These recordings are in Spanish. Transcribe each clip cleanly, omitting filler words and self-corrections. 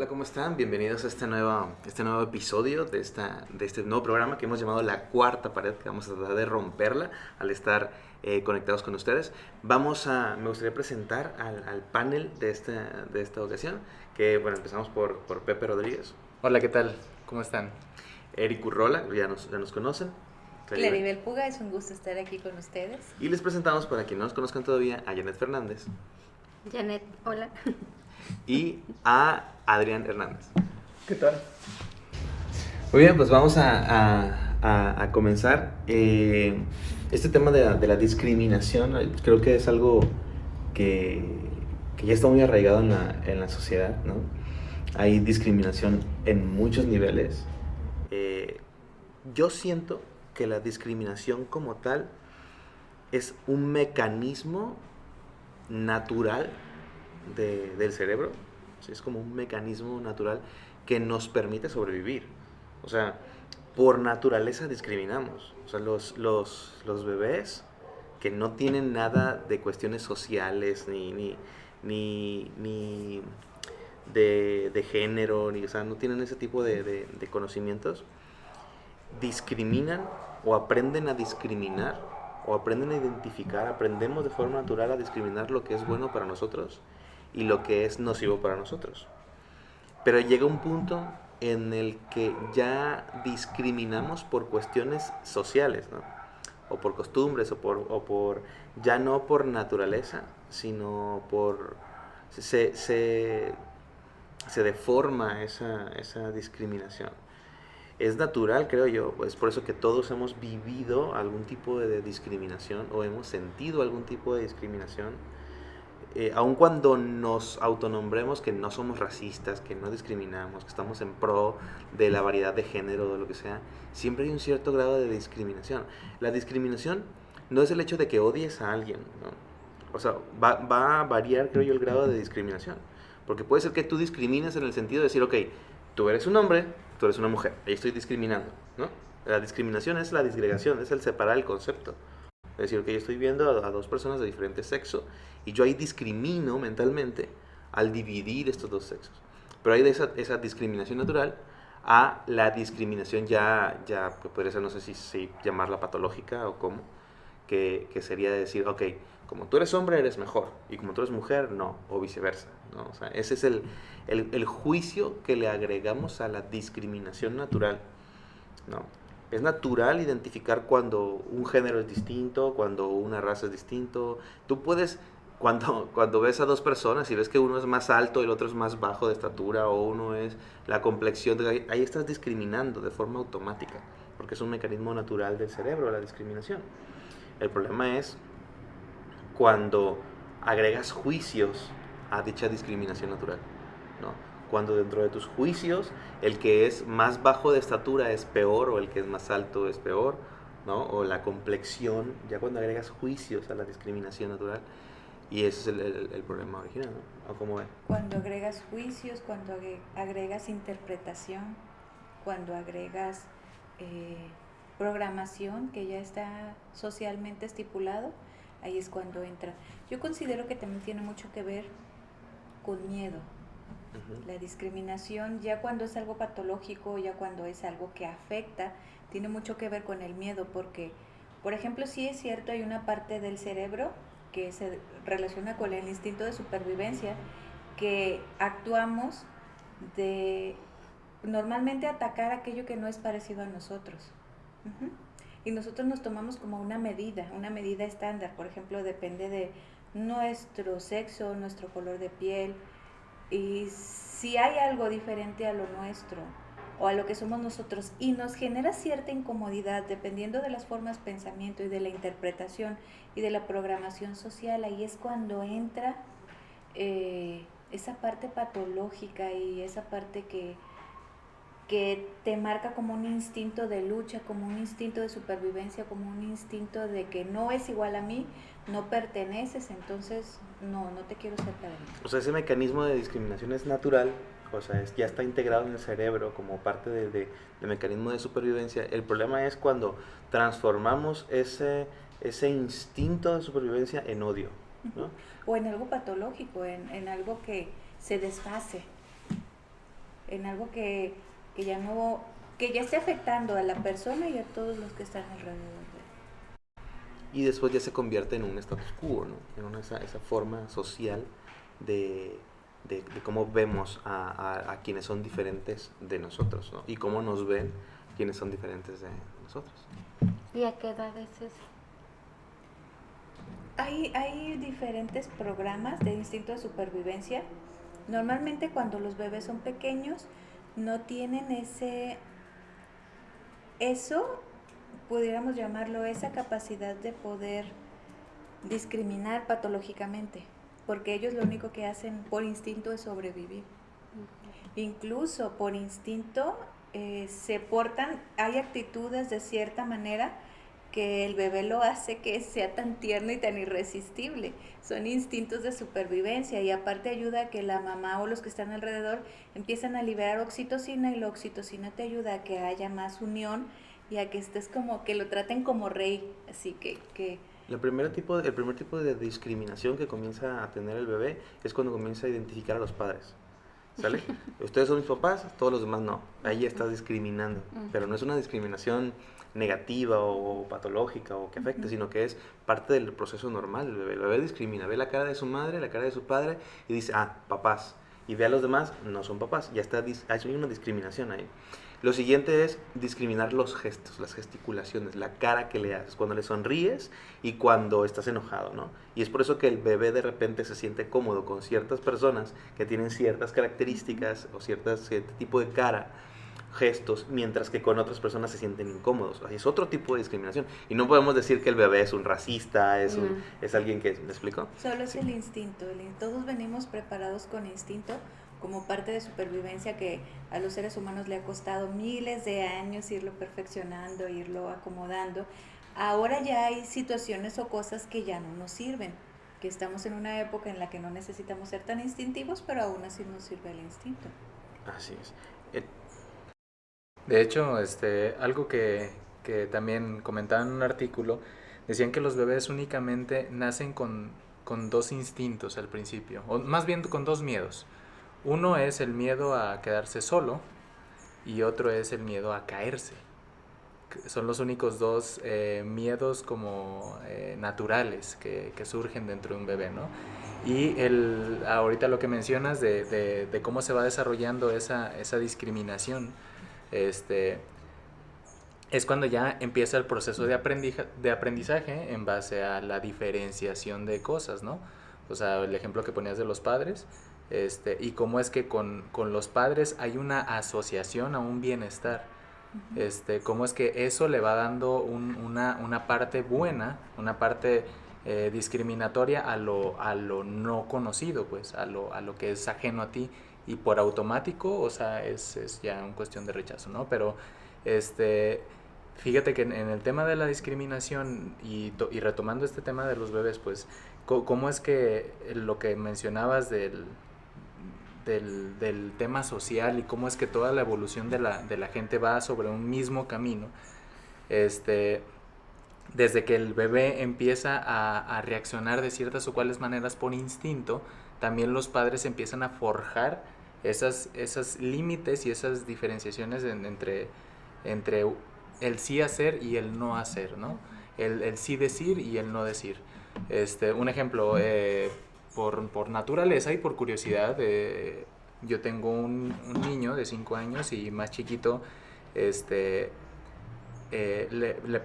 Hola, ¿cómo están? Bienvenidos a este nuevo episodio de este nuevo programa que hemos llamado La Cuarta Pared, que vamos a tratar de romperla al estar conectados con ustedes. Me gustaría presentar al panel de esta ocasión, que bueno, empezamos por Pepe Rodríguez, Hola, ¿qué tal? ¿Cómo están? Eric Urrola, ya nos conocen, Claribel. Claribel Puga, es un gusto estar aquí con ustedes. Y les presentamos, para quienes no nos conozcan todavía, a Janet Fernández Janet, hola. y a Adrián Hernández. ¿Qué tal? Muy bien, pues vamos a comenzar. Este tema de la discriminación, creo que es algo que ya está muy arraigado en la sociedad, ¿no? Hay discriminación en muchos niveles. Yo siento que la discriminación como tal es un mecanismo natural del cerebro. ¿Sí? Es como un mecanismo natural que nos permite sobrevivir. O sea, por naturaleza discriminamos. O sea, los bebés que no tienen nada de cuestiones sociales, ni de género, o sea, no tienen ese tipo de conocimientos, discriminan o aprenden a discriminar o aprenden a identificar, aprendemos de forma natural a discriminar lo que es bueno para nosotros y lo que es nocivo para nosotros. Pero llega un punto en el que ya discriminamos por cuestiones sociales, ¿no? O por costumbres, o por ya no por naturaleza, sino por se deforma esa discriminación. Es natural, creo yo, es por eso que todos hemos vivido algún tipo de discriminación o hemos sentido algún tipo de discriminación. Aun cuando nos autonombremos que no somos racistas, que no discriminamos, que estamos en pro de la variedad de género o de lo que sea, siempre hay un cierto grado de discriminación. La discriminación no es el hecho de que odies a alguien, ¿no? O sea, va a variar, creo yo, el grado de discriminación. Porque puede ser que tú discrimines en el sentido de decir, ok, tú eres un hombre, tú eres una mujer, ahí estoy discriminando, ¿no? La discriminación es la disgregación, es el separar el concepto. Es decir, que yo estoy viendo a dos personas de diferente sexo y yo ahí discrimino mentalmente al dividir estos dos sexos. Pero hay de esa discriminación natural a la discriminación ya que podría ser, no sé si llamarla patológica o cómo, que sería decir, ok, como tú eres hombre eres mejor y como tú eres mujer no, o viceversa, ¿no? O sea, ese es el juicio que le agregamos a la discriminación natural, ¿no? Es natural identificar cuando un género es distinto, cuando una raza es distinto. Tú puedes, cuando ves a dos personas y ves que uno es más alto y el otro es más bajo de estatura, o uno es la complexión, ahí estás discriminando de forma automática, porque es un mecanismo natural del cerebro, la discriminación. El problema es cuando agregas juicios a dicha discriminación natural, ¿no? Cuando dentro de tus juicios el que es más bajo de estatura es peor o el que es más alto es peor, ¿no? O la complexión, ya cuando agregas juicios a la discriminación natural, y ese es el problema original, ¿no? ¿O cómo ven? Cuando agregas juicios, cuando agregas interpretación, cuando agregas programación que ya está socialmente estipulado, ahí es cuando entra. Yo considero que también tiene mucho que ver con miedo. La discriminación, ya cuando es algo patológico, ya cuando es algo que afecta, tiene mucho que ver con el miedo, porque, por ejemplo, sí es cierto, hay una parte del cerebro que se relaciona con el instinto de supervivencia, que actuamos de normalmente atacar aquello que no es parecido a nosotros. Uh-huh. Y nosotros nos tomamos como una medida estándar, por ejemplo, depende de nuestro sexo, nuestro color de piel, y si hay algo diferente a lo nuestro o a lo que somos nosotros y nos genera cierta incomodidad dependiendo de las formas de pensamiento y de la interpretación y de la programación social, ahí es cuando entra esa parte patológica y esa parte que te marca como un instinto de lucha, como un instinto de supervivencia, como un instinto de que no es igual a mí, no perteneces, entonces no te quiero cerca de mí. O sea, ese mecanismo de discriminación es natural, o sea, ya está integrado en el cerebro como parte del mecanismo de supervivencia. El problema es cuando transformamos ese instinto de supervivencia en odio, ¿no? O en algo patológico, en algo que se desfase. en algo que ya no, que ya esté afectando a la persona y a todos los que están alrededor de él. Y después ya se convierte en un status quo, ¿no? En esa forma social de cómo vemos a quienes son diferentes de nosotros, ¿no? Y cómo nos ven quienes son diferentes de nosotros. ¿Y a qué edad es eso? Hay diferentes programas de instinto de supervivencia. Normalmente cuando los bebés son pequeños no tienen eso, pudiéramos llamarlo, esa capacidad de poder discriminar patológicamente, porque ellos lo único que hacen por instinto es sobrevivir. Incluso por instinto se portan, hay actitudes de cierta manera que el bebé lo hace que sea tan tierno y tan irresistible. Son instintos de supervivencia y aparte ayuda a que la mamá o los que están alrededor empiezan a liberar oxitocina, y la oxitocina te ayuda a que haya más unión y a que estés como, que lo traten como rey. Así que el primer tipo de discriminación que comienza a tener el bebé es cuando comienza a identificar a los padres. ¿Sale? Ustedes son mis papás, todos los demás no. Ahí ya estás discriminando. Pero no es una discriminación negativa o patológica o que afecte, sino que es parte del proceso normal del bebé. El bebé discrimina, ve la cara de su madre, la cara de su padre y dice, papás. Y ve a los demás, no son papás. Ya está, hay una discriminación ahí. Lo siguiente es discriminar los gestos, las gesticulaciones, la cara que le haces, cuando le sonríes y cuando estás enojado, ¿no? Y es por eso que el bebé de repente se siente cómodo con ciertas personas que tienen ciertas características o cierto tipo de cara, gestos, mientras que con otras personas se sienten incómodos. Es otro tipo de discriminación. Y no podemos decir que el bebé es un racista, es alguien que... ¿Me explico? Solo es el instinto. Todos venimos preparados con instinto como parte de supervivencia que a los seres humanos le ha costado miles de años irlo perfeccionando, irlo acomodando. Ahora ya hay situaciones o cosas que ya no nos sirven, que estamos en una época en la que no necesitamos ser tan instintivos, pero aún así nos sirve el instinto. Así es. De hecho, algo que también comentaban en un artículo, decían que los bebés únicamente nacen con dos instintos al principio, o más bien con dos miedos. Uno es el miedo a quedarse solo y otro es el miedo a caerse. Son los únicos dos miedos como naturales que surgen dentro de un bebé, ¿no? Y ahorita lo que mencionas de cómo se va desarrollando esa discriminación, es cuando ya empieza el proceso de aprendizaje en base a la diferenciación de cosas, ¿no? O sea, el ejemplo que ponías de los padres, y cómo es que con los padres hay una asociación a un bienestar. Cómo es que eso le va dando una parte buena, una parte discriminatoria a lo no conocido, pues, a lo que es ajeno a ti, y por automático, o sea, es ya una cuestión de rechazo, ¿no? Pero fíjate que en el tema de la discriminación y retomando este tema de los bebés, pues, ¿cómo es que lo que mencionabas del tema social y cómo es que toda la evolución de la gente va sobre un mismo camino? Desde que el bebé empieza a reaccionar de ciertas o cuales maneras por instinto, también los padres empiezan a forjar esas límites y esas diferenciaciones entre el sí hacer y el no hacer, ¿no? El sí decir y el no decir. Un ejemplo, por naturaleza y por curiosidad, yo tengo un niño de 5 años y más chiquito, me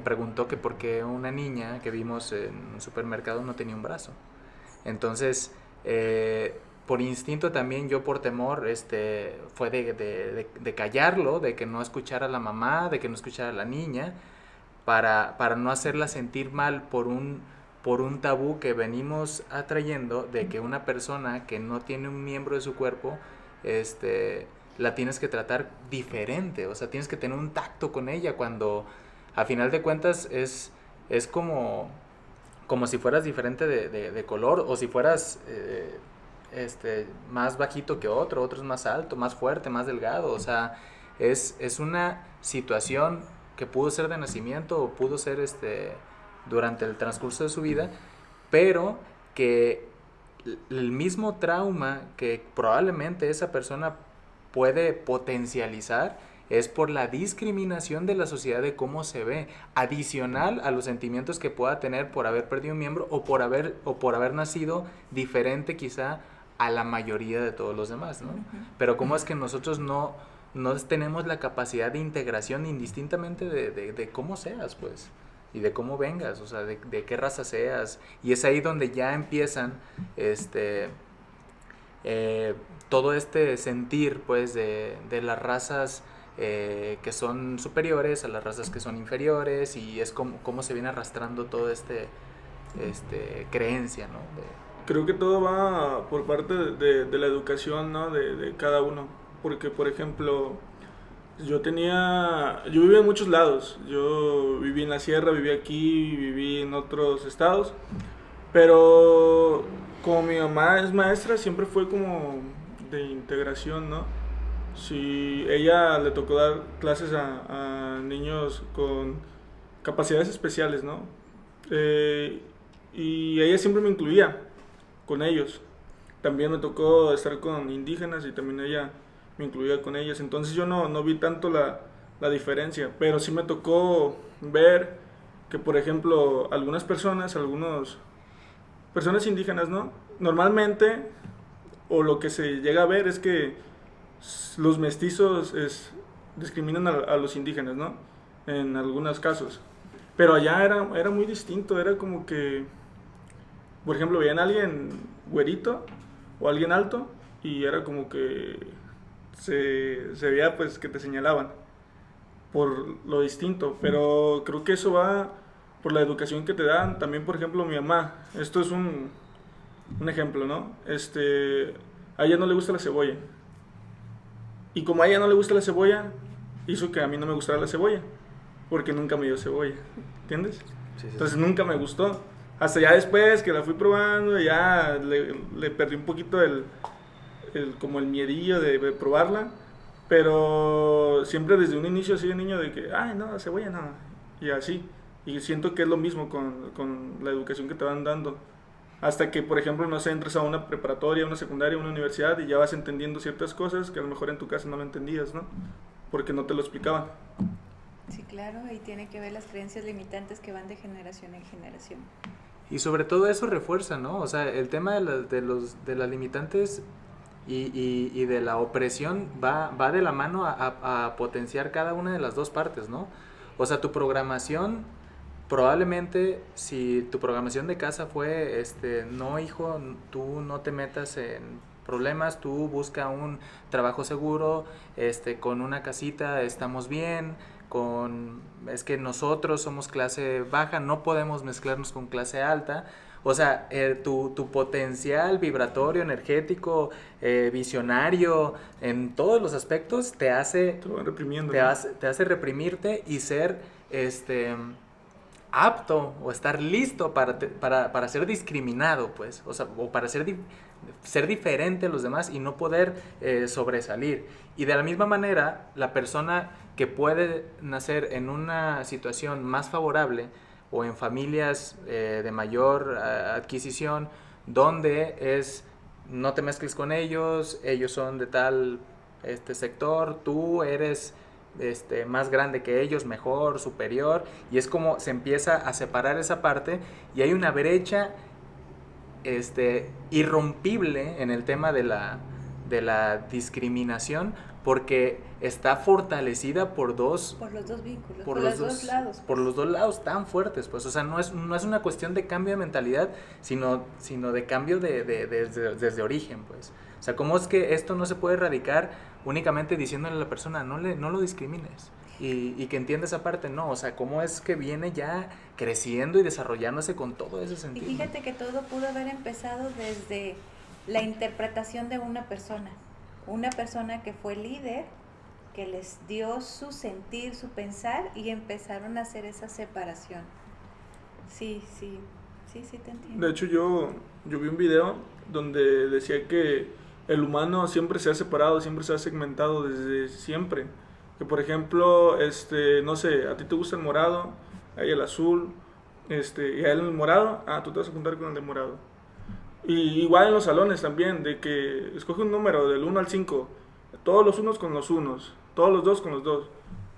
preguntó que por qué una niña que vimos en un supermercado no tenía un brazo. Entonces, por instinto también, yo por temor, fue de callarlo, de que no escuchara a la mamá, de que no escuchara a la niña, para no hacerla sentir mal por un tabú que venimos atrayendo de que una persona que no tiene un miembro de su cuerpo, la tienes que tratar diferente, o sea, tienes que tener un tacto con ella, cuando a final de cuentas es como si fueras diferente de color, o si fueras más bajito que otro es más alto, más fuerte, más delgado. O sea, es una situación que pudo ser de nacimiento o pudo ser durante el transcurso de su vida, pero que el mismo trauma que probablemente esa persona puede potencializar es por la discriminación de la sociedad de cómo se ve, adicional a los sentimientos que pueda tener por haber perdido un miembro o por haber nacido diferente quizá a la mayoría de todos los demás, ¿no? Pero cómo es que nosotros no tenemos la capacidad de integración indistintamente de cómo seas, pues, y de cómo vengas, o sea, de qué raza seas, y es ahí donde ya empiezan todo este sentir, pues, de las razas que son superiores a las razas que son inferiores, y es como se viene arrastrando todo creencia, ¿no? Creo que todo va por parte de la educación, ¿no? De cada uno, porque, por ejemplo, yo vivía en muchos lados, yo viví en la sierra, viví aquí, viví en otros estados, pero como mi mamá es maestra, siempre fue como de integración, ¿no? Si ella le tocó dar clases a niños con capacidades especiales, ¿no? Y ella siempre me incluía con ellos. También me tocó estar con indígenas y también ella me incluía con ellas. Entonces yo no vi tanto la diferencia, pero sí me tocó ver que, por ejemplo, algunas personas indígenas, ¿no? Normalmente, o lo que se llega a ver es que los mestizos discriminan a los indígenas, ¿no? En algunos casos. Pero allá era muy distinto, era como que, por ejemplo, veían a alguien güerito o alguien alto y era como que se veía, pues, que te señalaban por lo distinto. Pero creo que eso va por la educación que te dan. También, por ejemplo, mi mamá, esto es un ejemplo, ¿no? A ella no le gusta la cebolla. Y como a ella no le gusta la cebolla, hizo que a mí no me gustara la cebolla, porque nunca me dio cebolla, ¿entiendes? Sí. Entonces nunca me gustó. Hasta ya después que la fui probando, ya le perdí un poquito como el miedillo de probarla, pero siempre desde un inicio así de niño de que, ay, no, la cebolla no, y así. Y siento que es lo mismo con la educación que te van dando. Hasta que, por ejemplo, no sé, entras a una preparatoria, una secundaria, una universidad y ya vas entendiendo ciertas cosas que a lo mejor en tu casa no lo entendías, ¿no? Porque no te lo explicaban. Sí, claro, ahí tiene que ver las creencias limitantes que van de generación en generación. Y sobre todo eso refuerza, ¿no? O sea, el tema de las limitantes y de la opresión va de la mano a potenciar cada una de las dos partes, ¿no? O sea, tu programación, probablemente si tu programación de casa fue, no, hijo, tú no te metas en problemas, tú busca un trabajo seguro, con una casita estamos bien, es que nosotros somos clase baja, no podemos mezclarnos con clase alta. O sea, tu potencial vibratorio, energético, visionario, en todos los aspectos te hace reprimirte y ser apto o estar listo para ser discriminado, pues, o sea, o para ser diferente a los demás y no poder sobresalir. Y de la misma manera, la persona que puede nacer en una situación más favorable o en familias de mayor adquisición, donde no te mezcles con ellos son de tal sector, tú eres más grande que ellos, mejor, superior, y es como se empieza a separar esa parte y hay una brecha irrompible en el tema de la discriminación, porque está fortalecida por los dos vínculos, por los dos lados, pues. Por los dos lados tan fuertes, pues, o sea, no es una cuestión de cambio de mentalidad, sino de cambio desde origen, pues. O sea, ¿cómo es que esto no se puede erradicar únicamente diciéndole a la persona, no lo discrimines? Y que entienda esa parte, no, o sea, ¿cómo es que viene ya creciendo y desarrollándose con todo ese sentido? Y fíjate que todo pudo haber empezado desde la interpretación de una persona que fue líder, que les dio su sentir, su pensar, y empezaron a hacer esa separación. Sí, te entiendo. De hecho, yo vi un video donde decía que el humano siempre se ha separado, siempre se ha segmentado desde siempre. Que, por ejemplo, no sé, a ti te gusta el morado, a ella el azul, y a él el morado, tú te vas a juntar con el de morado. Y igual en los salones también, de que escoge un número del 1 al 5, todos los unos con los unos, todos los dos con los dos,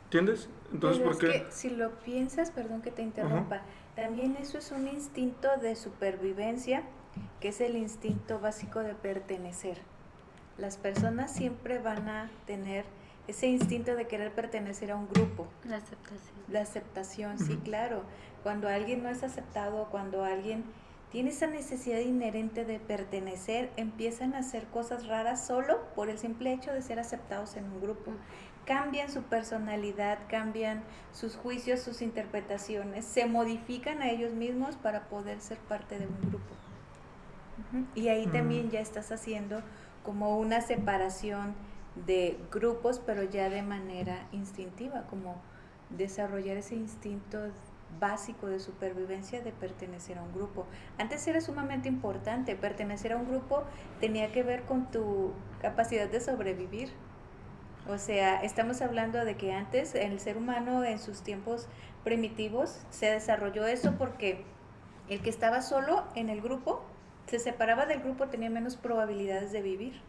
¿entiendes? Entonces, Pero ¿por qué? es que si lo piensas, perdón que te interrumpa, también eso es un instinto de supervivencia, que es el instinto básico de pertenecer. Las personas siempre van a tener ese instinto de querer pertenecer a un grupo. La aceptación. La aceptación, sí, claro. Cuando alguien no es aceptado, cuando alguien tiene esa necesidad inherente de pertenecer, empiezan a hacer cosas raras solo por el simple hecho de ser aceptados en un grupo. Cambian su personalidad, cambian sus juicios, sus interpretaciones, se modifican a ellos mismos para poder ser parte de un grupo. Y ahí también ya estás haciendo como una separación de grupos, pero ya de manera instintiva, como desarrollar ese instinto básico de supervivencia de pertenecer a un grupo. Antes era sumamente importante, pertenecer a un grupo tenía que ver con tu capacidad de sobrevivir. O sea, estamos hablando de que antes el ser humano en sus tiempos primitivos se desarrolló eso porque el que estaba solo en el grupo, se separaba del grupo, tenía menos probabilidades de vivir,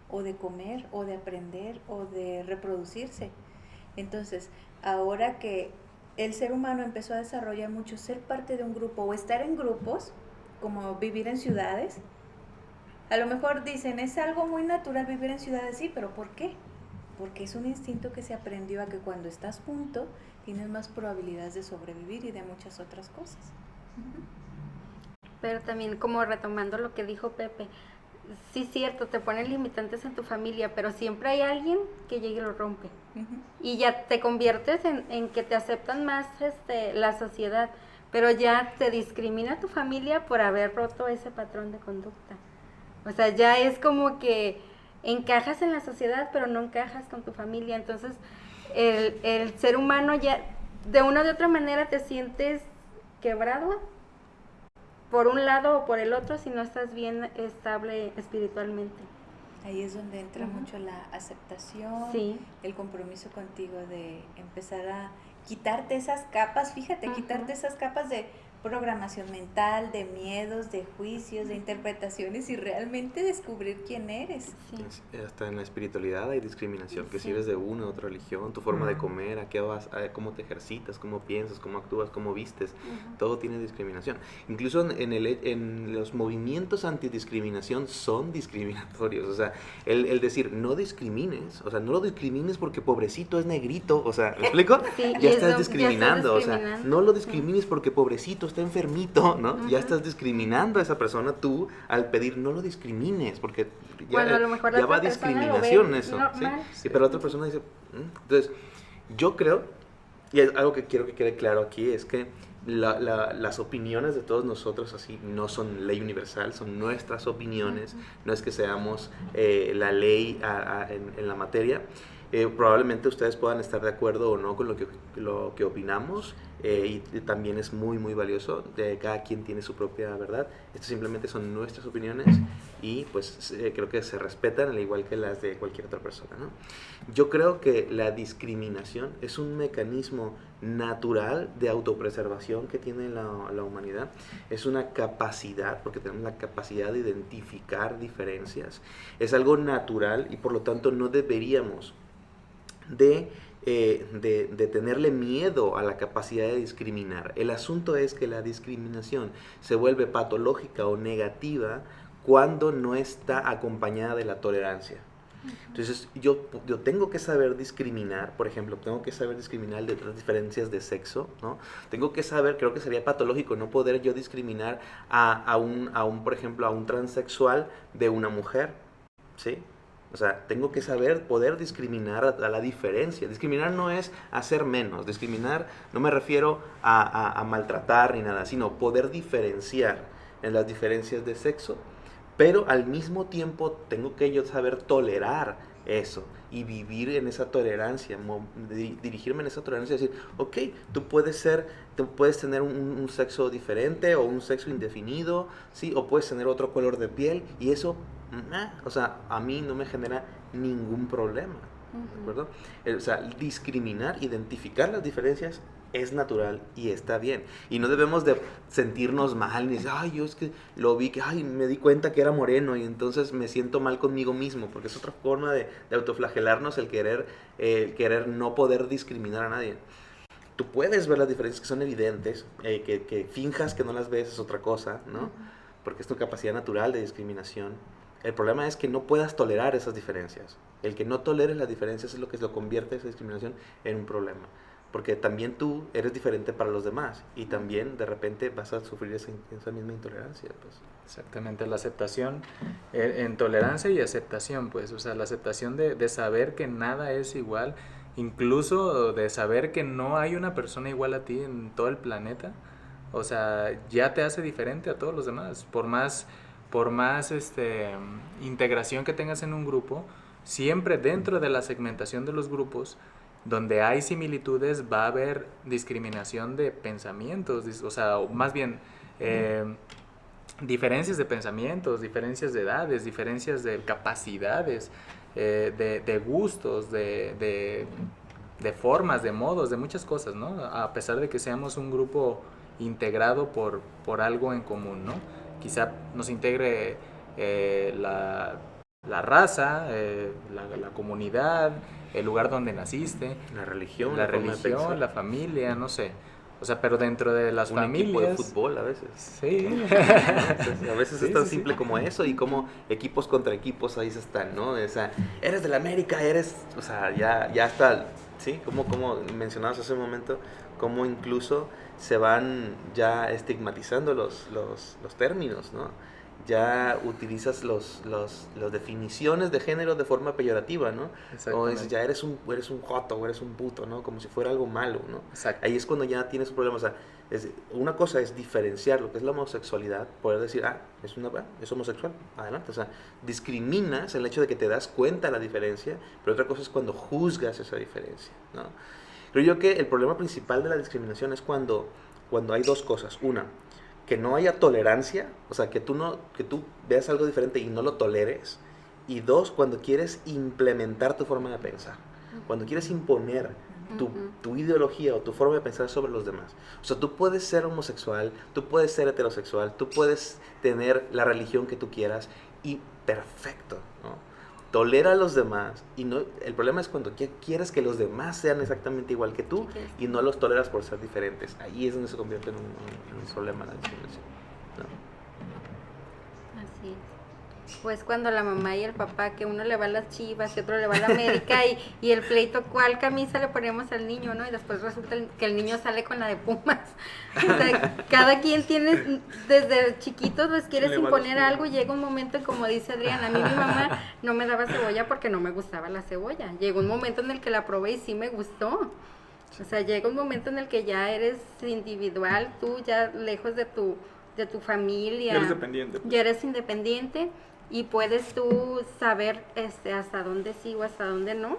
o de comer, o de aprender, o de reproducirse. Entonces, ahora que el ser humano empezó a desarrollar mucho ser parte de un grupo o estar en grupos, como vivir en ciudades, a lo mejor dicen, es algo muy natural vivir en ciudades, sí, pero ¿por qué? Porque es un instinto que se aprendió a que cuando estás junto tienes más probabilidades de sobrevivir y de muchas otras cosas. Pero también, como retomando lo que dijo Pepe, sí, cierto, te ponen limitantes en tu familia, pero siempre hay alguien que llegue y lo rompe. Y ya te conviertes en que te aceptan más la sociedad, pero ya te discrimina tu familia por haber roto ese patrón de conducta. O sea, ya es como que encajas en la sociedad, pero no encajas con tu familia. Entonces, el ser humano ya, de una u otra manera, te sientes quebrado por un lado o por el otro si no estás bien estable espiritualmente. Ahí es donde entra mucho la aceptación, Sí. el compromiso contigo de empezar a quitarte esas capas, fíjate, quitarte esas capas de programación mental, de miedos, de juicios, de interpretaciones y realmente descubrir quién eres. Sí. Hasta en la espiritualidad hay discriminación, que si Sí. eres de una u otra religión, tu forma de comer, a qué vas, cómo te ejercitas, cómo piensas, cómo actúas, cómo vistes, todo tiene discriminación. Incluso en los movimientos antidiscriminación son discriminatorios, o sea, el decir no discrimines, o sea, no lo discrimines porque pobrecito es negrito, o sea, ¿me explico? Sí, ya y estás eso, discriminando, ya o estás sea, discriminando. no lo discrimines porque pobrecito está enfermito, ¿no? Ya estás discriminando a esa persona tú al pedir no lo discrimines, porque Cuando a lo mejor la ya va otra persona lo discriminación ve eso, normal. ¿sí? Y pero la otra persona dice, entonces, yo creo, y es algo que quiero que quede claro aquí, es que las opiniones de todos nosotros así no son ley universal, son nuestras opiniones, no es que seamos la ley en la materia. Probablemente ustedes puedan estar de acuerdo o no con lo que opinamos, y también es muy muy valioso, cada quien tiene su propia verdad. Estas simplemente son nuestras opiniones y pues creo que se respetan al igual que las de cualquier otra persona, ¿no? Yo creo que la discriminación es un mecanismo natural de autopreservación que tiene la humanidad. Es una capacidad, porque tenemos la capacidad de identificar diferencias. Es algo natural y por lo tanto no deberíamos de tenerle miedo a la capacidad de discriminar. El asunto es que la discriminación se vuelve patológica o negativa cuando no está acompañada de la tolerancia. Entonces yo tengo que saber discriminar, por ejemplo, tengo que saber discriminar de otras diferencias de sexo, ¿no? Tengo que saber, creo que sería patológico no poder yo discriminar a un por ejemplo, a un transexual de una mujer, ¿sí? O sea, tengo que saber, poder discriminar a la diferencia. Discriminar no es hacer menos. Discriminar no me refiero a maltratar ni nada, sino poder diferenciar en las diferencias de sexo. Pero al mismo tiempo tengo que yo saber tolerar eso y vivir en esa tolerancia, dirigirme en esa tolerancia y decir, ok, tú puedes tener un sexo diferente o un sexo indefinido, ¿sí? O puedes tener otro color de piel y eso, o sea, a mí no me genera ningún problema, ¿de acuerdo? O sea, discriminar, identificar las diferencias es natural y está bien. Y no debemos de sentirnos mal, ni decir, ay, yo es que lo vi, que ay, me di cuenta que era moreno y entonces me siento mal conmigo mismo, porque es otra forma de autoflagelarnos el querer no poder discriminar a nadie. Tú puedes ver las diferencias que son evidentes, que finjas que no las ves es otra cosa, ¿no? Porque es tu capacidad natural de discriminación. El problema es que no puedas tolerar esas diferencias. El que no toleres las diferencias es lo que lo convierte esa discriminación en un problema. Porque también tú eres diferente para los demás y también de repente vas a sufrir esa misma intolerancia. Pues. Exactamente, la aceptación, en tolerancia y aceptación, pues, o sea, la aceptación de saber que nada es igual, incluso de saber que no hay una persona igual a ti en todo el planeta, o sea, ya te hace diferente a todos los demás, por más integración que tengas en un grupo, siempre dentro de la segmentación de los grupos, donde hay similitudes, va a haber discriminación de pensamientos, o sea, más bien diferencias de pensamientos, diferencias de edades, diferencias de capacidades, de gustos, de formas, de modos, de muchas cosas, ¿no? A pesar de que seamos un grupo integrado por algo en común, ¿no? Quizá nos integre la raza, la comunidad, el lugar donde naciste, la religión, la familia, no sé. O sea, pero dentro de las familias... Un equipo de fútbol a veces. Sí. A veces es tan simple como eso y como equipos contra equipos ahí se están, ¿no? O sea, eres del América, o sea, ya está, ¿sí? Como mencionabas hace un momento, como incluso se van ya estigmatizando los términos, ¿no? Ya utilizas las definiciones de género de forma peyorativa, ¿no? O dices, ya eres un joto o eres un puto, ¿no? Como si fuera algo malo, ¿no? Exacto. Ahí es cuando ya tienes un problema. O sea, una cosa es diferenciar lo que es la homosexualidad, poder decir, es homosexual, adelante. O sea, discriminas el hecho de que te das cuenta de la diferencia, pero otra cosa es cuando juzgas esa diferencia, ¿no? Creo yo que el problema principal de la discriminación es cuando hay dos cosas. Una, que no haya tolerancia, o sea, que tú veas algo diferente y no lo toleres. Y dos, cuando quieres implementar tu forma de pensar, cuando quieres imponer tu ideología o tu forma de pensar sobre los demás. O sea, tú puedes ser homosexual, tú puedes ser heterosexual, tú puedes tener la religión que tú quieras y perfecto, ¿no? Tolera a los demás y no, el problema es cuando quieres que los demás sean exactamente igual que tú y no los toleras por ser diferentes. Ahí es donde se convierte en un problema la discriminación, ¿no? Así es. Pues cuando la mamá y el papá, que uno le va a las Chivas y otro le va a la América y el pleito, ¿cuál camisa le ponemos al niño, no? Y después resulta que el niño sale con la de Pumas. O sea, cada quien tiene, desde chiquitos les quieres imponer algo y llega un momento, como dice Adriana, a mí mi mamá no me daba cebolla porque no me gustaba la cebolla. Llegó un momento en el que la probé y sí me gustó. O sea, llega un momento en el que ya eres individual, tú ya lejos de tu familia. Ya eres dependiente. Pues. Ya eres independiente. Y puedes tú saber hasta dónde sí o hasta dónde no.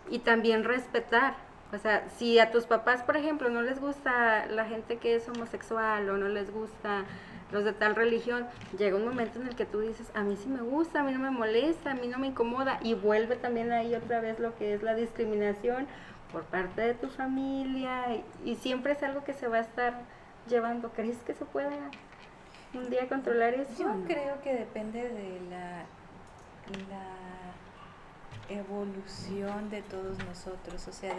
Y también respetar. O sea, si a tus papás, por ejemplo, no les gusta la gente que es homosexual o no les gusta los de tal religión, llega un momento en el que tú dices, a mí sí me gusta, a mí no me molesta, a mí no me incomoda. Y vuelve también ahí otra vez lo que es la discriminación por parte de tu familia. Y siempre es algo que se va a estar llevando. ¿Crees que se pueda un día controlar eso? Yo creo que depende de la evolución de todos nosotros, o sea,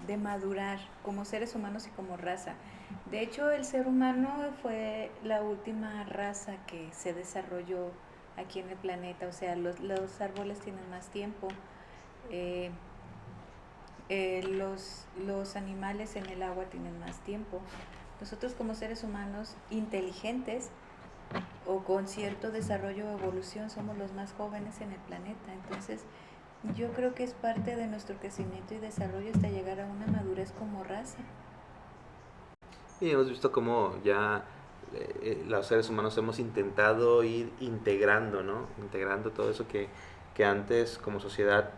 de madurar como seres humanos y como raza. De hecho, el ser humano fue la última raza que se desarrolló aquí en el planeta, o sea, los árboles tienen más tiempo, los animales en el agua tienen más tiempo. Nosotros como seres humanos inteligentes o con cierto desarrollo o evolución somos los más jóvenes en el planeta. Entonces yo creo que es parte de nuestro crecimiento y desarrollo hasta llegar a una madurez como raza. Y hemos visto cómo ya los seres humanos hemos intentado ir integrando, ¿no? Integrando todo eso que antes como sociedad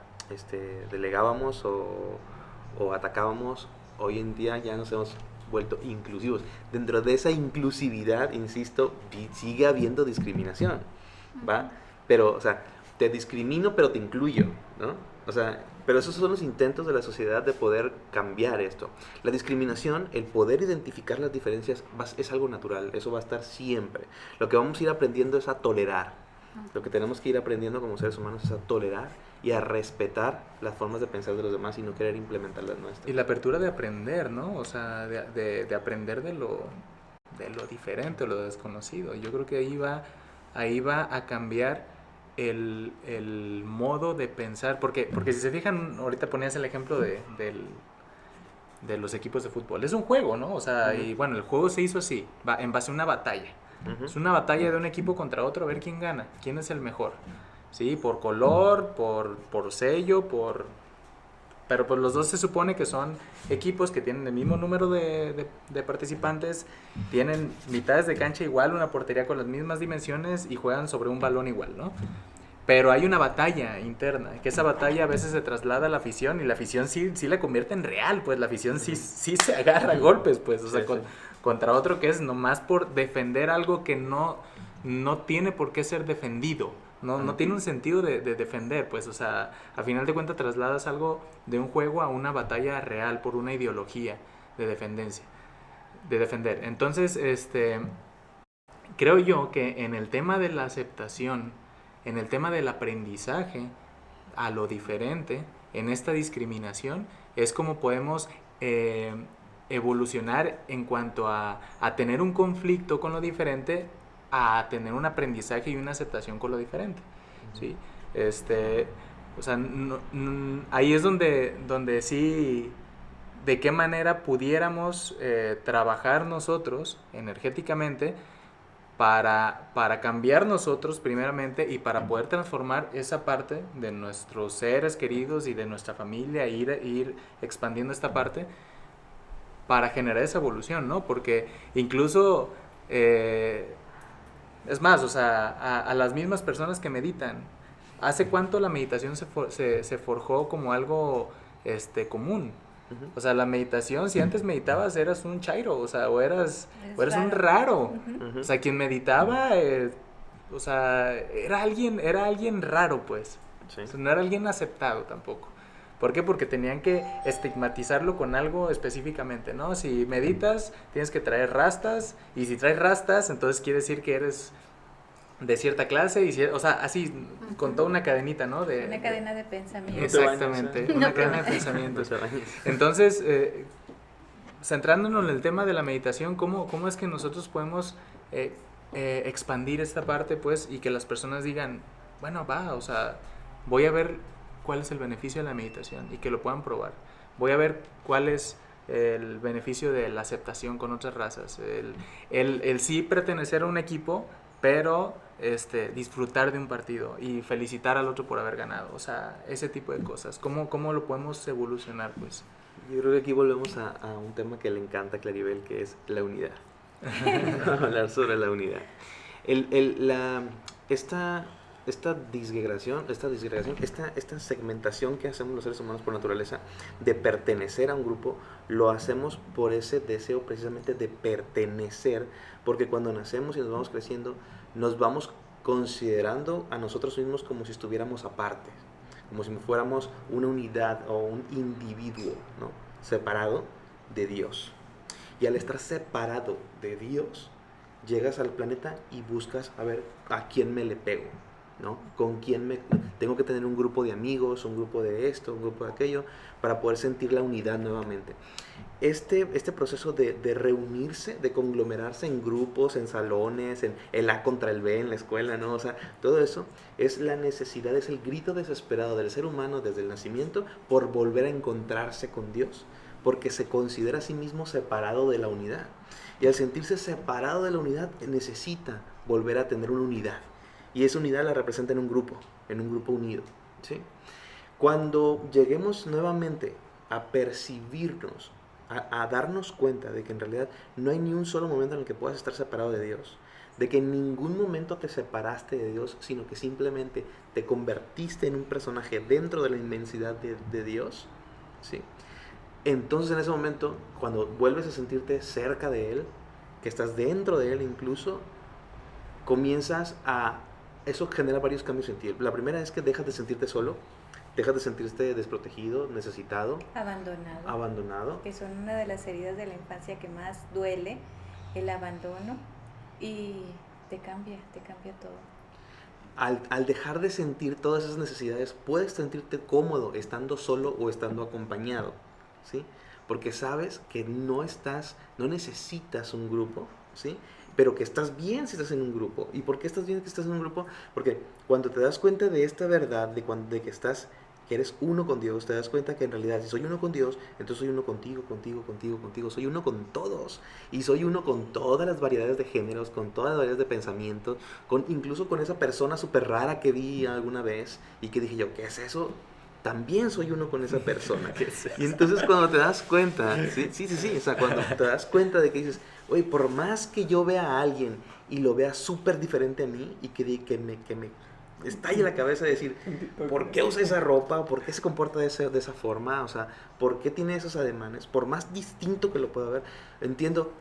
delegábamos o atacábamos. Hoy en día ya nos hemos vuelto inclusivos. Dentro de esa inclusividad, insisto, sigue habiendo discriminación, ¿va? Pero, o sea, te discrimino pero te incluyo, ¿no? O sea, pero esos son los intentos de la sociedad de poder cambiar esto. La discriminación, el poder identificar las diferencias es algo natural, eso va a estar siempre. Lo que vamos a ir aprendiendo es a tolerar. Lo que tenemos que ir aprendiendo como seres humanos es a tolerar y a respetar las formas de pensar de los demás y no querer implementar las nuestras. Y la apertura de aprender, ¿no? O sea, de aprender de lo diferente o lo desconocido. Yo creo que ahí va a cambiar el modo de pensar, porque si se fijan, ahorita ponías el ejemplo de los equipos de fútbol, es un juego, ¿no? O sea, y bueno, el juego se hizo así, en base a una batalla. Es una batalla de un equipo contra otro, a ver quién gana, quién es el mejor, ¿sí? Por color, por sello, pero pues los dos se supone que son equipos que tienen el mismo número de participantes, tienen mitades de cancha igual, una portería con las mismas dimensiones y juegan sobre un balón igual, ¿no? Pero hay una batalla interna, que esa batalla a veces se traslada a la afición y la afición sí la convierte en real, pues la afición sí se agarra a golpes, pues, o sea, contra otro que es nomás por defender algo que no tiene por qué ser defendido. No tiene un sentido de defender, pues, o sea, a final de cuentas trasladas algo de un juego a una batalla real por una ideología de defender. Entonces, creo yo que en el tema de la aceptación, en el tema del aprendizaje a lo diferente, en esta discriminación, es como podemos evolucionar en cuanto a tener un conflicto con lo diferente, a tener un aprendizaje y una aceptación con lo diferente, ¿sí? O sea, ahí es donde sí, de qué manera pudiéramos trabajar nosotros energéticamente para cambiar nosotros primeramente y para poder transformar esa parte de nuestros seres queridos y de nuestra familia, ir expandiendo esta parte para generar esa evolución, ¿no? Porque incluso... es más, o sea, a las mismas personas que meditan, ¿hace cuánto la meditación se forjó como algo común? Uh-huh. O sea, la meditación, si antes meditabas, eras un chairo, o sea, o eras un raro. Uh-huh. O sea, quien meditaba, o sea, era alguien raro, pues. Sí. O sea, no era alguien aceptado tampoco. ¿Por qué? Porque tenían que estigmatizarlo con algo específicamente, ¿no? Si meditas, tienes que traer rastas, y si traes rastas, entonces quiere decir que eres de cierta clase, o sea, así, con toda una cadenita, ¿no? Una cadena de pensamiento. Exactamente, una cadena de pensamientos. Entonces, centrándonos en el tema de la meditación, ¿cómo es que nosotros podemos expandir esta parte, pues, y que las personas digan, bueno, o sea, voy a ver cuál es el beneficio de la meditación y que lo puedan probar. Voy a ver cuál es el beneficio de la aceptación con otras razas, el sí pertenecer a un equipo, pero disfrutar de un partido y felicitar al otro por haber ganado, o sea, ese tipo de cosas. ¿Cómo lo podemos evolucionar, pues? Yo creo que aquí volvemos a un tema que le encanta a Claribel, que es la unidad. Hablar sobre la unidad. Esta disgregación, esta segmentación que hacemos los seres humanos por naturaleza de pertenecer a un grupo, lo hacemos por ese deseo precisamente de pertenecer, porque cuando nacemos y nos vamos creciendo, nos vamos considerando a nosotros mismos como si estuviéramos aparte, como si fuéramos una unidad o un individuo, ¿no? Separado de Dios. Y al estar separado de Dios, llegas al planeta y buscas a ver a quién me le pego, ¿no? Con quién tengo que tener un grupo de amigos, un grupo de esto, un grupo de aquello, para poder sentir la unidad nuevamente. Este proceso de reunirse, de conglomerarse en grupos, en salones, en el A contra el B en la escuela, ¿no? O sea, todo eso es la necesidad, es el grito desesperado del ser humano desde el nacimiento por volver a encontrarse con Dios, porque se considera a sí mismo separado de la unidad. Y al sentirse separado de la unidad, necesita volver a tener una unidad. Y esa unidad la representa en un grupo unido, ¿sí? Cuando lleguemos nuevamente a percibirnos, a darnos cuenta de que en realidad no hay ni un solo momento en el que puedas estar separado de Dios, de que en ningún momento te separaste de Dios, sino que simplemente te convertiste en un personaje dentro de la inmensidad de Dios, ¿sí? Entonces en ese momento, cuando vuelves a sentirte cerca de Él, que estás dentro de Él incluso, comienzas a... Eso genera varios cambios en ti. La primera es que dejas de sentirte solo, dejas de sentirte desprotegido, necesitado, abandonado, que son una de las heridas de la infancia que más duele, el abandono, y te cambia todo. Al dejar de sentir todas esas necesidades, puedes sentirte cómodo estando solo o estando acompañado, ¿sí? Porque sabes que no necesitas un grupo, ¿sí? Pero que estás bien si estás en un grupo. ¿Y por qué estás bien que estás en un grupo? Porque cuando te das cuenta de esta verdad, de que eres uno con Dios, te das cuenta que en realidad si soy uno con Dios, entonces soy uno contigo, soy uno con todos. Y soy uno con todas las variedades de géneros, con todas las variedades de pensamientos, incluso con esa persona súper rara que vi alguna vez y que dije yo, ¿qué es eso? También soy uno con esa persona. Y entonces cuando te das cuenta, sí, o sea, cuando te das cuenta de que dices, oye, por más que yo vea a alguien y lo vea súper diferente a mí y que me estalle la cabeza de decir, ¿por qué usa esa ropa? ¿Por qué se comporta de esa forma? O sea, ¿por qué tiene esos ademanes? Por más distinto que lo pueda ver, entiendo,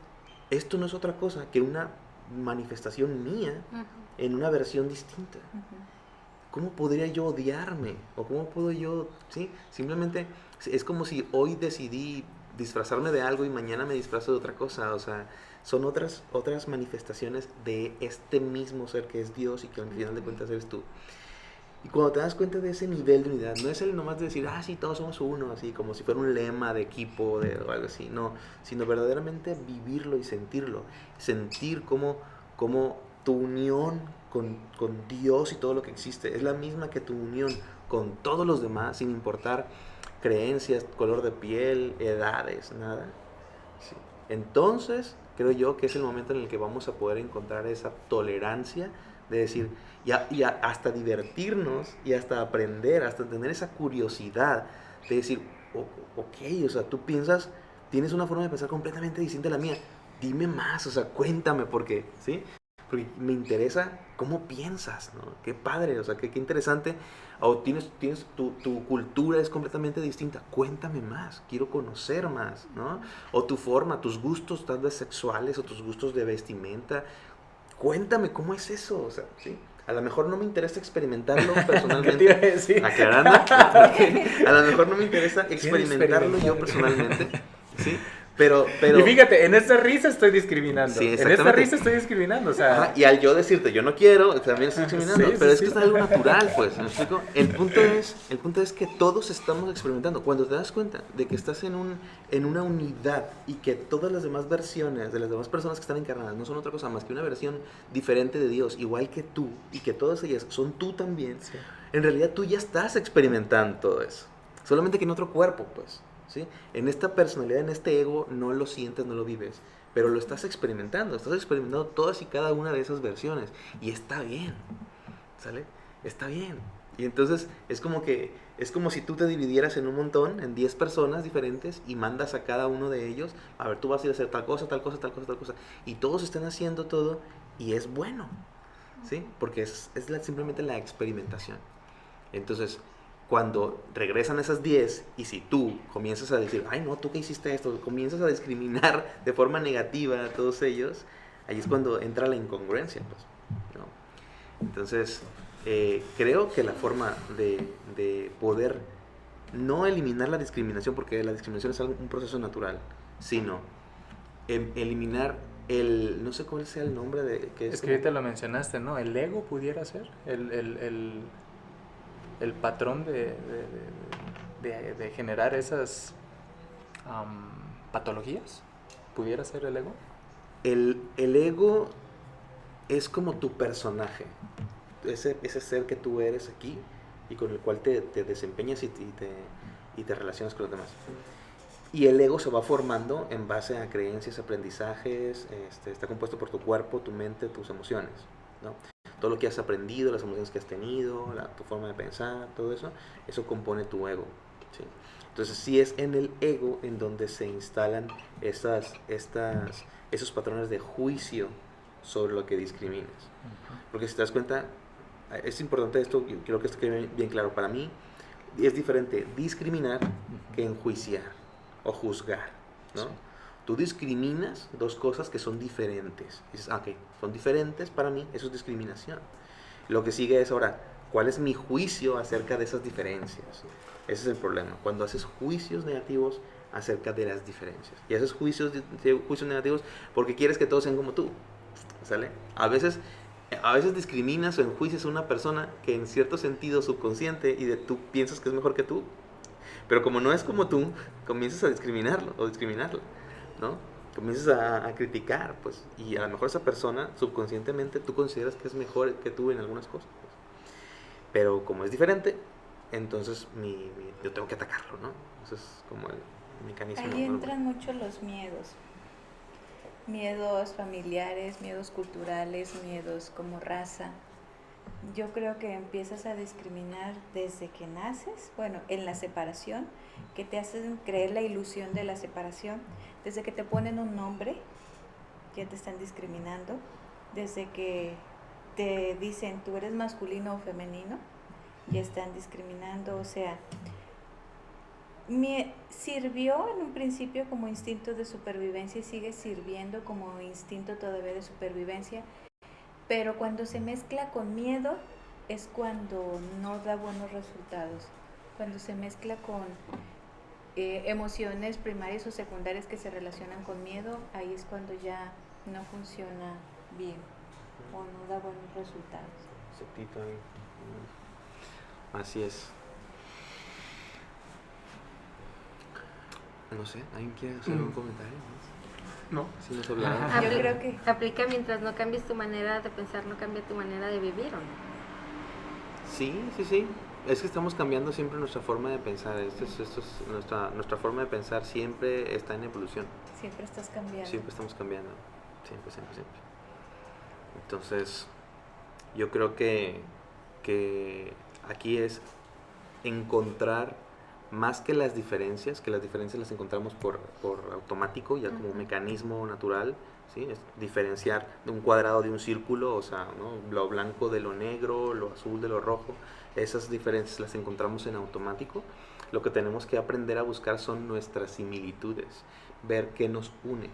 esto no es otra cosa que una manifestación mía en una versión distinta. ¿Cómo podría yo odiarme? ¿O cómo puedo yo, sí? Simplemente es como si hoy decidí disfrazarme de algo y mañana me disfrazo de otra cosa. O sea, son otras manifestaciones de este mismo ser que es Dios y que al final de cuentas eres tú. Y cuando te das cuenta de ese nivel de unidad, no es el nomás de decir, sí, todos somos uno, así como si fuera un lema de equipo o algo así, no, sino verdaderamente vivirlo y sentirlo. Sentir cómo tu unión con Dios y todo lo que existe es la misma que tu unión con todos los demás, sin importar creencias, color de piel, edades, nada. Sí. Entonces, creo yo que es el momento en el que vamos a poder encontrar esa tolerancia de decir, y hasta divertirnos, y hasta aprender, hasta tener esa curiosidad de decir, ok, o sea, tú tienes una forma de pensar completamente distinta a la mía, dime más, o sea, cuéntame, porque me interesa cómo piensas, ¿no? Qué padre, o sea, qué interesante. O tu cultura es completamente distinta. Cuéntame más, quiero conocer más, ¿no? O tu forma, tus gustos tal vez sexuales o tus gustos de vestimenta. Cuéntame cómo es eso, o sea, ¿sí? A lo mejor no me interesa experimentarlo personalmente. ¿Qué te iba a decir? Aclarando. A lo mejor no me interesa experimentarlo yo personalmente, ¿sí? Pero y fíjate, en esta risa estoy discriminando. Sí, en esta risa estoy discriminando, o sea. Y al yo decirte, yo no quiero, también estoy discriminando. Pero es que es algo natural, pues, ¿me explico? El punto es que todos estamos experimentando. Cuando te das cuenta de que estás en una unidad y que todas las demás versiones de las demás personas que están encarnadas no son otra cosa más que una versión diferente de Dios, igual que tú, y que todas ellas son tú también, en realidad tú ya estás experimentando todo eso. Solamente que en otro cuerpo, pues. ¿Sí? En esta personalidad, en este ego, no lo sientes, no lo vives, pero lo estás experimentando todas y cada una de esas versiones, y está bien, ¿sale? Está bien. Y entonces es como si tú te dividieras en un montón, en 10 personas diferentes, y mandas a cada uno de ellos, a ver, tú vas a ir a hacer tal cosa, y todos están haciendo todo, y es bueno, ¿sí? Porque es simplemente la experimentación. Entonces, cuando regresan esas 10 y si tú comienzas a decir, ay no, tú que hiciste esto, comienzas a discriminar de forma negativa a todos ellos, ahí es cuando entra la incongruencia, pues, ¿no? Entonces, creo que la forma de poder no eliminar la discriminación, porque la discriminación es un proceso natural, sino eliminar no sé cuál sea el nombre de... Es que ahorita lo mencionaste, ¿no? El ego pudiera ser, el patrón de generar esas patologías, ¿pudiera ser el ego? El ego es como tu personaje, ese ser que tú eres aquí y con el cual te desempeñas y te relacionas con los demás. Y el ego se va formando en base a creencias, aprendizajes, está compuesto por tu cuerpo, tu mente, tus emociones, ¿no? Todo lo que has aprendido, las emociones que has tenido, tu forma de pensar, todo eso compone tu ego, ¿sí? Entonces sí es en el ego en donde se instalan esos patrones de juicio sobre lo que discriminas. Porque si te das cuenta, es importante esto, yo quiero que esto quede bien claro para mí, es diferente discriminar que enjuiciar o juzgar, ¿no? Sí. Tú discriminas dos cosas que son diferentes. Dices, ok, son diferentes para mí, eso es discriminación. Lo que sigue es ahora, ¿Cuál es mi juicio acerca de esas diferencias? Ese es el problema. Cuando haces juicios negativos acerca de las diferencias. Y haces juicios negativos porque quieres que todos sean como tú. ¿Sale? A veces discriminas o enjuicias a una persona que en cierto sentido subconsciente tú piensas que es mejor que tú. Pero como no es como tú, comienzas a discriminarlo o discriminarla, ¿no? Comienzas a criticar, pues. Y a lo mejor esa persona subconscientemente tú consideras que es mejor que tú en algunas cosas. Pues. Pero como es diferente, entonces yo tengo que atacarlo, ¿no? Eso es como el mecanismo. Ahí entran mucho los miedos. Miedos familiares, miedos culturales, miedos como raza. Yo creo que empiezas a discriminar desde que naces, bueno, en la separación, que te hacen creer la ilusión de la separación, desde que te ponen un nombre, ya te están discriminando, desde que te dicen tú eres masculino o femenino, ya están discriminando, o sea, sirvió en un principio como instinto de supervivencia y sigue sirviendo como instinto todavía de supervivencia, pero cuando se mezcla con miedo es cuando no da buenos resultados. Cuando se mezcla con emociones primarias o secundarias que se relacionan con miedo, ahí es cuando ya no funciona bien o no da buenos resultados. Exactito ahí. Así es. No sé, ¿alguien quiere hacer un comentario? No. Sí, nos hablaron. Yo creo que Aplica mientras no cambies tu manera de pensar, no cambia tu manera de vivir, ¿o no? Sí. Es que estamos cambiando siempre nuestra forma de pensar. Nuestra forma de pensar siempre está en evolución. siempre estás cambiando. Siempre estamos cambiando. Siempre. Entonces, yo creo que aquí es encontrar más que las diferencias las encontramos por automático, ya como un mecanismo natural, ¿sí? Es diferenciar de un cuadrado de un círculo, o sea, ¿no? Lo blanco de lo negro, lo azul de lo rojo, esas diferencias las encontramos en automático. Lo que tenemos que aprender a buscar son nuestras similitudes, ver qué nos une,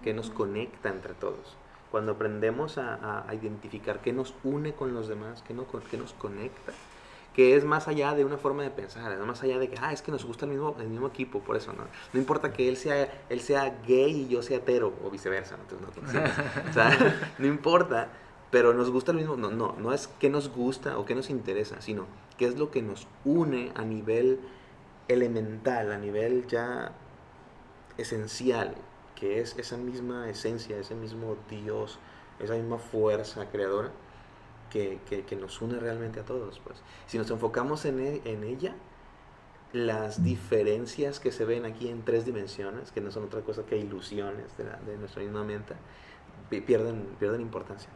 qué nos conecta entre todos. Cuando aprendemos a identificar qué nos une con los demás, qué nos conecta, que es más allá de una forma de pensar, es más allá de que, es que nos gusta el mismo equipo, por eso, no importa que él sea gay y yo sea hetero, o viceversa, o sea, no importa, pero nos gusta el mismo, no es qué nos gusta o qué nos interesa, sino qué es lo que nos une a nivel elemental, a nivel ya esencial, que es esa misma esencia, ese mismo Dios, esa misma fuerza creadora, que nos une realmente a todos. Pues. Si nos enfocamos en ella, las diferencias que se ven aquí en 3 dimensiones, que no son otra cosa que ilusiones de nuestra misma mente, pierden importancia.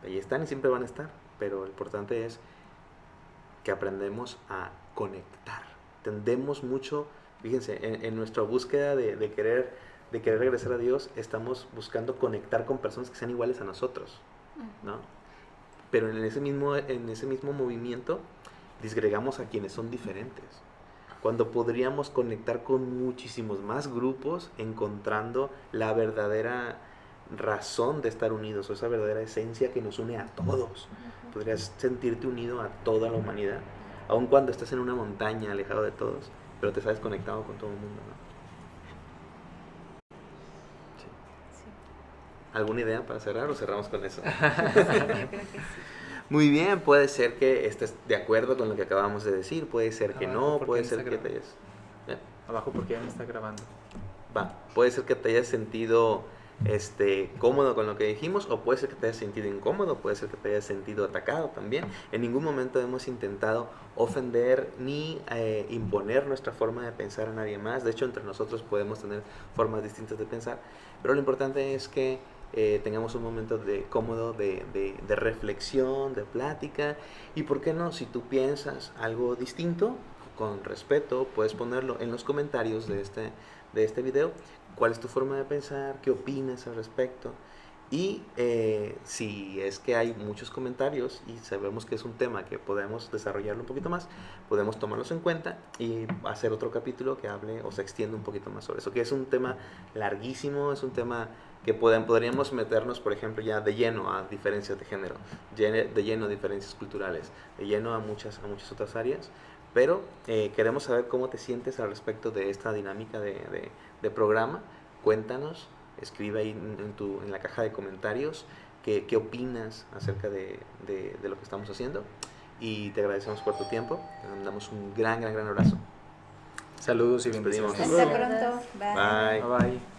Ahí están y siempre van a estar, pero lo importante es que aprendemos a conectar. Tendemos mucho, fíjense, en nuestra búsqueda de querer regresar a Dios, estamos buscando conectar con personas que sean iguales a nosotros, ¿no? Pero en ese mismo movimiento disgregamos a quienes son diferentes, cuando podríamos conectar con muchísimos más grupos, encontrando la verdadera razón de estar unidos, o esa verdadera esencia que nos une a todos. Podrías sentirte unido a toda la humanidad, aun cuando estés en una montaña alejado de todos, pero te sabes conectado con todo el mundo, ¿no? ¿Alguna idea para cerrar o cerramos con eso? Sí, yo creo que sí. Muy bien, puede ser que estés de acuerdo con lo que acabamos de decir, puede ser que no, puede ser que te hayas... Abajo porque ya me está grabando. Puede ser que te hayas sentido cómodo con lo que dijimos, o puede ser que te hayas sentido incómodo, puede ser que te hayas sentido atacado también. En ningún momento hemos intentado ofender ni imponer nuestra forma de pensar a nadie más. De hecho, entre nosotros podemos tener formas distintas de pensar, pero lo importante es que tengamos un momento cómodo de reflexión, de plática, y por qué no, si tú piensas algo distinto, con respeto, puedes ponerlo en los comentarios de este video. ¿Cuál es tu forma de pensar? ¿Qué opinas al respecto? Y si es que hay muchos comentarios y sabemos que es un tema que podemos desarrollarlo un poquito más, podemos tomarlos en cuenta y hacer otro capítulo que hable o se extienda un poquito más sobre eso, que es un tema larguísimo, es un tema que podríamos meternos, por ejemplo, ya de lleno a diferencias de género, de lleno a diferencias culturales, de lleno a muchas otras áreas, pero queremos saber cómo te sientes al respecto de esta dinámica de programa. Cuéntanos, escribe ahí en la caja de comentarios qué opinas acerca de lo que estamos haciendo, y te agradecemos por tu tiempo, te mandamos un gran abrazo. Saludos y Nos despedimos. bendiciones. Hasta pronto. Bye. Bye. Bye bye.